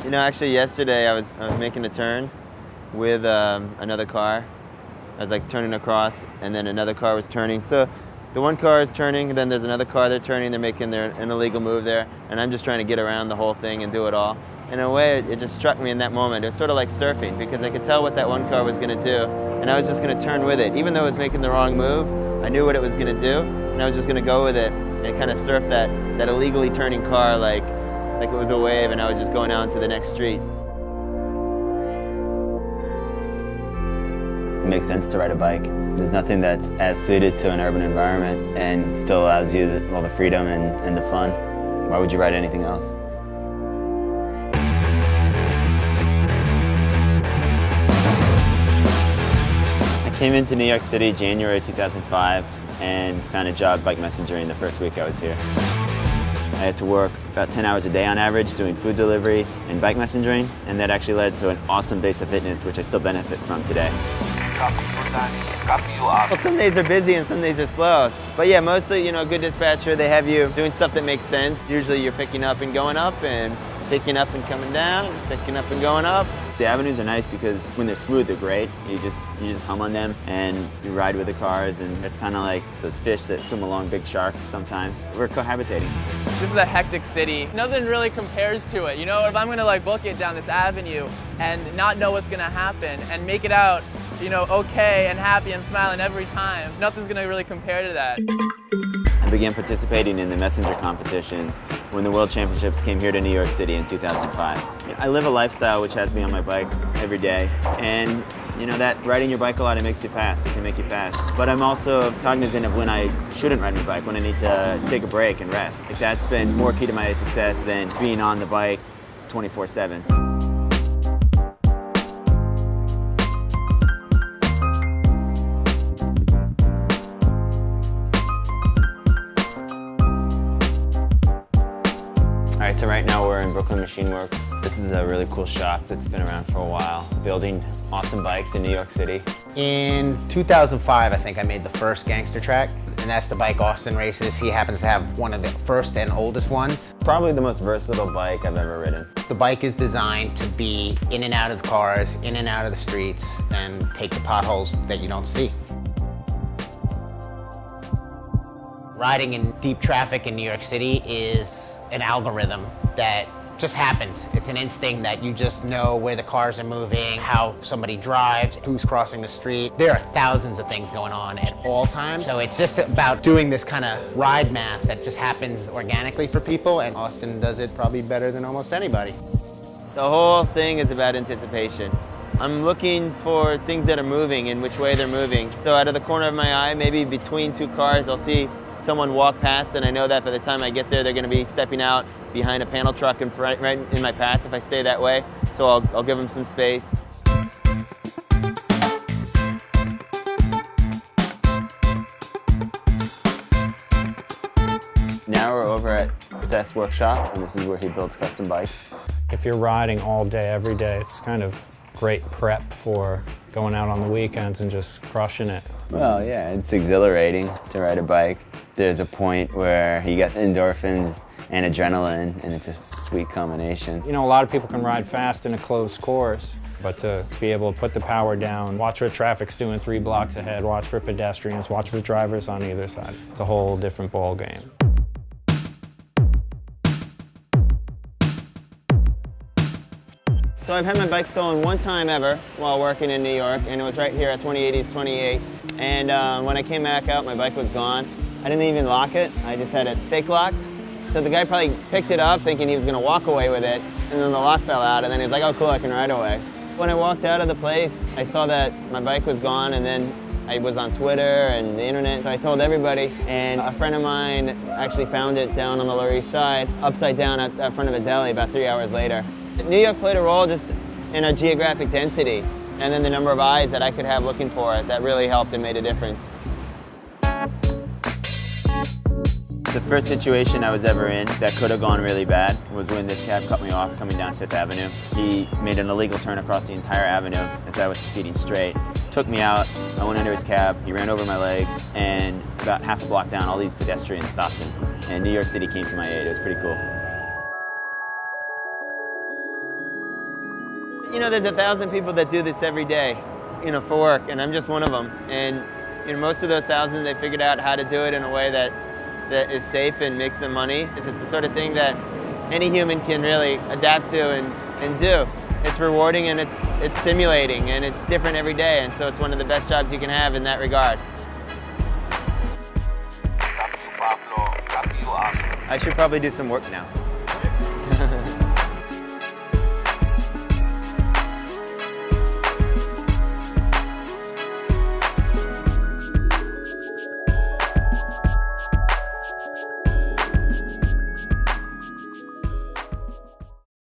You know, actually yesterday I was making a turn with another car. I was like turning across, and then another car was turning. So the one car is turning, and then there's another car they're turning, they're making an illegal move there, and I'm just trying to get around the whole thing and do it all. In a way, it just struck me in that moment. It was sort of like surfing, because I could tell what that one car was going to do, and I was just going to turn with it. Even though it was making the wrong move, I knew what it was going to do, and I was just going to go with it and kind of surf that illegally turning car like it was a wave, and I was just going out into the next street. It makes sense to ride a bike. There's nothing that's as suited to an urban environment and still allows you all the freedom and the fun. Why would you ride anything else? I came into New York City January 2005 and found a job bike messengering the first week I was here. I had to work about 10 hours a day on average doing food delivery and bike messengering, and that actually led to an awesome base of fitness which I still benefit from today. Well, some days are busy and some days are slow. But yeah, mostly, you know, a good dispatcher, they have you doing stuff that makes sense. Usually you're picking up and going up, and picking up and coming down, picking up and going up. The avenues are nice because when they're smooth, they're great. You just hum on them and you ride with the cars, and it's kind of like those fish that swim along big sharks sometimes. We're cohabitating. This is a hectic city. Nothing really compares to it. You know, if I'm gonna like book it down this avenue and not know what's gonna happen and make it out, you know, okay and happy and smiling every time, nothing's gonna really compare to that. I began participating in the messenger competitions when the World Championships came here to New York City in 2005. I live a lifestyle which has me on my bike every day, and you know that riding your bike a lot, it makes you fast, it can make you fast. But I'm also cognizant of when I shouldn't ride my bike, when I need to take a break and rest. Like, that's been more key to my success than being on the bike 24/7. Alright, so right now we're in Brooklyn Machine Works. This is a really cool shop that's been around for a while, building awesome bikes in New York City. In 2005, I think I made the first Gangster Track, and that's the bike Austin races. He happens to have one of the first and oldest ones. Probably the most versatile bike I've ever ridden. The bike is designed to be in and out of the cars, in and out of the streets, and take the potholes that you don't see. Riding in deep traffic in New York City is an algorithm that just happens. It's an instinct that you just know where the cars are moving, how somebody drives, who's crossing the street. There are thousands of things going on at all times. So it's just about doing this kind of ride math that just happens organically for people, and Austin does it probably better than almost anybody. The whole thing is about anticipation. I'm looking for things that are moving and which way they're moving. So out of the corner of my eye, maybe between two cars, I'll see someone walk past, and I know that by the time I get there, they're going to be stepping out behind a panel truck and right in my path if I stay that way. So I'll give them some space. Now we're over at Seth's workshop, and this is where he builds custom bikes. If you're riding all day, every day, it's kind of great prep for going out on the weekends and just crushing it. Well, yeah, it's exhilarating to ride a bike. There's a point where you get endorphins and adrenaline, and it's a sweet combination. You know, a lot of people can ride fast in a closed course, but to be able to put the power down, watch what traffic's doing 3 blocks ahead, watch for pedestrians, watch for drivers on either side, it's a whole different ball game. So I've had my bike stolen one time ever while working in New York, and it was right here at 2080 East 28. And when I came back out, my bike was gone. I didn't even lock it. I just had it fake locked. So the guy probably picked it up thinking he was gonna walk away with it, and then the lock fell out, and then he was like, oh cool, I can ride away. When I walked out of the place, I saw that my bike was gone, and then I was on Twitter and the internet, so I told everybody, and a friend of mine actually found it down on the Lower East Side, upside down at front of a deli about 3 hours later. New York played a role just in our geographic density, and then the number of eyes that I could have looking for it, that really helped and made a difference. The first situation I was ever in that could have gone really bad was when this cab cut me off coming down Fifth Avenue. He made an illegal turn across the entire avenue as I was proceeding straight. Took me out, I went under his cab, he ran over my leg, and about half a block down, all these pedestrians stopped him. And New York City came to my aid. It was pretty cool. You know, there's 1,000 people that do this every day, you know, for work, and I'm just one of them. And you know, most of those 1,000, they figured out how to do it in a way that is safe and makes them money. It's the sort of thing that any human can really adapt to and do. It's rewarding and it's stimulating and it's different every day, and so it's one of the best jobs you can have in that regard. I should probably do some work now.